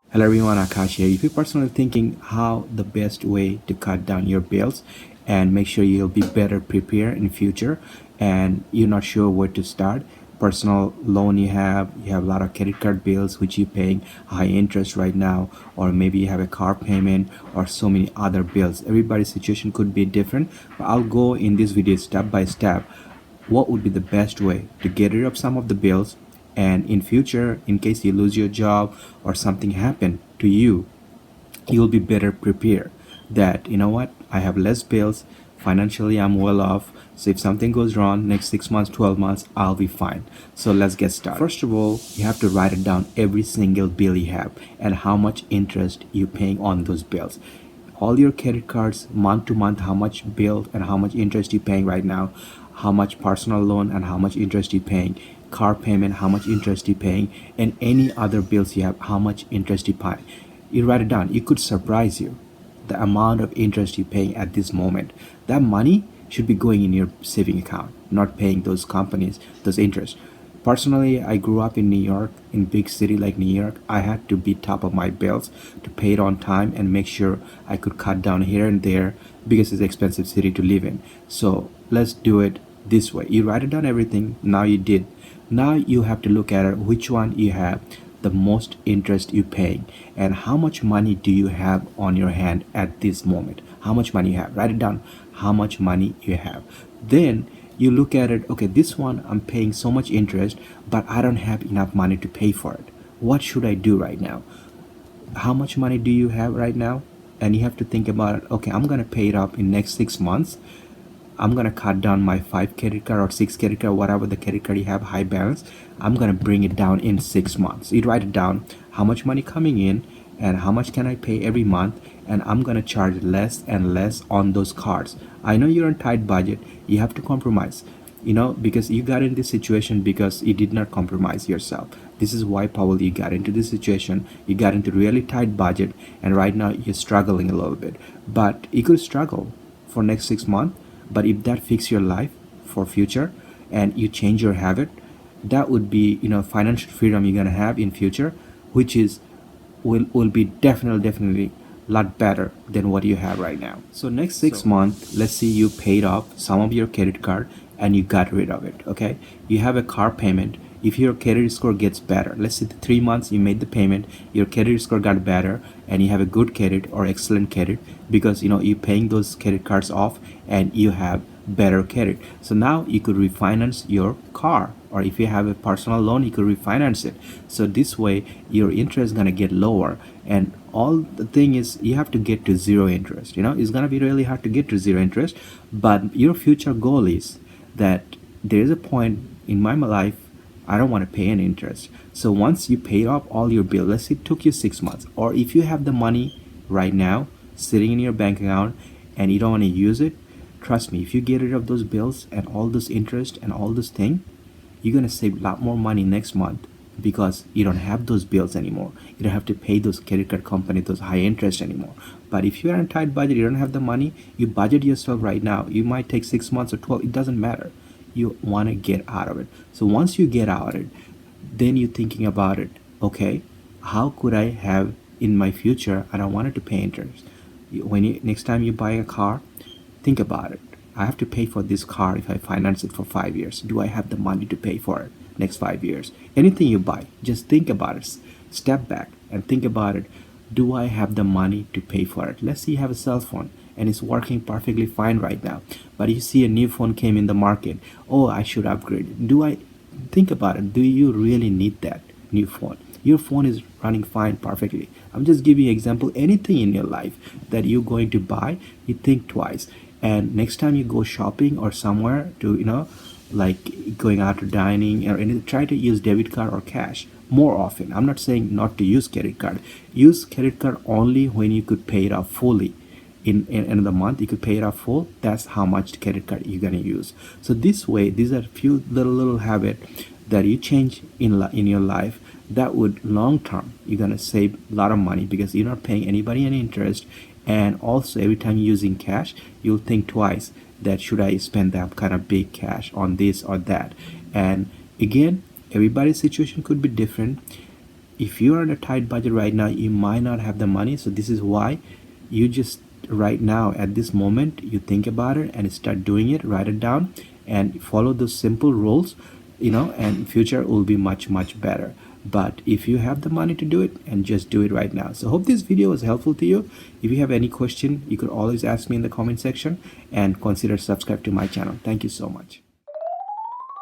Hello everyone, Akash here. If you're personally thinking how the best way to cut down your bills and make sure you'll be better prepared in future and you're not sure where to start, personal loan you have a lot of credit card bills which you're paying high interest right now, or maybe you have a car payment or so many other bills. Everybody's situation could be different, but I'll go in this video step by step what would be the best way to get rid of some of the bills, and in future in case you lose your job or something happen to you, you'll be better prepared that you know what, I have less bills, financially I'm well off, so if something goes wrong next 6 months 12 months I'll be fine. So let's get started. First of all, you have to write it down, every single bill you have and how much interest you're paying on those bills, all your credit cards month to month, how much bill and how much interest you're paying right now, how much personal loan and how much interest you're paying, car payment, how much interest you're paying, and any other bills you have, how much interest you pay. You write it down. It could surprise you the amount of interest you're paying at this moment. That money should be going in your saving account, not paying those companies those interest. Personally, I grew up in New York, in big city like New York. I had to be top of my bills to pay it on time and make sure I could cut down here and there because it's an expensive city to live in. So let's do it this way. You write it down everything. Now you did. Now you have to look at it, which one you have the most interest you paying and how much money do you have on your hand at this moment. How much money you have. Write it down how much money you have. Then you look at it, okay, this one I'm paying so much interest but I don't have enough money to pay for it. What should I do right now? How much money do you have right now? And you have to think about it, okay, I'm gonna pay it up in next 6 months. I'm gonna cut down my 5 credit card or 6 credit card, whatever the credit card you have high balance. I'm gonna bring it down in 6 months. You write it down, how much money coming in and how much can I pay every month, and I'm gonna charge less and less on those cards. I know you're on tight budget, you have to compromise, because you got in this situation because you did not compromise yourself. This is why probably you got into this situation. You got into really tight budget and right now you're struggling a little bit. But you could struggle for next 6 months, but if that fix your life for future and you change your habit, that would be financial freedom you're gonna have in future, which is will be definitely a lot better than what you have right now. So next 6 months, let's say you paid off some of your credit card and you got rid of it. Okay, you have a car payment. If your credit score gets better, let's say the 3 months you made the payment, your credit score got better and you have a good credit or excellent credit because you're paying those credit cards off and you have better credit. So now you could refinance your car, or if you have a personal loan you could refinance it. So this way your interest is going to get lower, and all the thing is you have to get to zero interest. It's going to be really hard to get to zero interest, but your future goal is that there is a point in my life I don't want to pay any interest. So once you paid off all your bills, let's say it took you 6 months, or if you have the money right now sitting in your bank account and you don't want to use it, trust me, if you get rid of those bills and all this interest and all this thing, you're going to save a lot more money next month because you don't have those bills anymore. You don't have to pay those credit card company those high interest anymore. But if you're on a tight budget, you don't have the money, you budget yourself right now. You might take 6 months or 12, it doesn't matter. You want to get out of it. So once you get out of it, then you're thinking about it, okay, how could I have in my future, I don't want it to pay interest. When you next time you buy a car, think about it. I have to pay for this car if I finance it for 5 years. Do I have the money to pay for it next 5 years? Anything you buy, just think about it. Step back and think about it. Do I have the money to pay for it? Let's say you have a cell phone and it's working perfectly fine right now, but you see a new phone came in the market. Oh, I should upgrade it. Think about it. Do you really need that new phone? Your phone is running fine perfectly. I'm just giving you an example. Anything in your life that you're going to buy, you think twice. And next time you go shopping or somewhere to like going out to dining or anything, try to use debit card or cash more often. I'm not saying not to use credit card. Use credit card only when you could pay it off fully. In the month you could pay it off full. That's how much credit card you're gonna use. So this way, these are a few little habit that you change in your life that would long term you're gonna save a lot of money because you're not paying anybody any interest. And also every time you're using cash, you'll think twice that should I spend that kind of big cash on this or that. And again, everybody's situation could be different. if you're on a tight budget right now, you might not have the money. So this is why you just right now at this moment you think about it and start doing it, write it down and follow those simple rules, and future will be much better. But if you have the money to do it, and just do it right now. So hope this video was helpful to you. If you have any question, you could always ask me in the comment section, and consider subscribe to my channel. Thank you so much.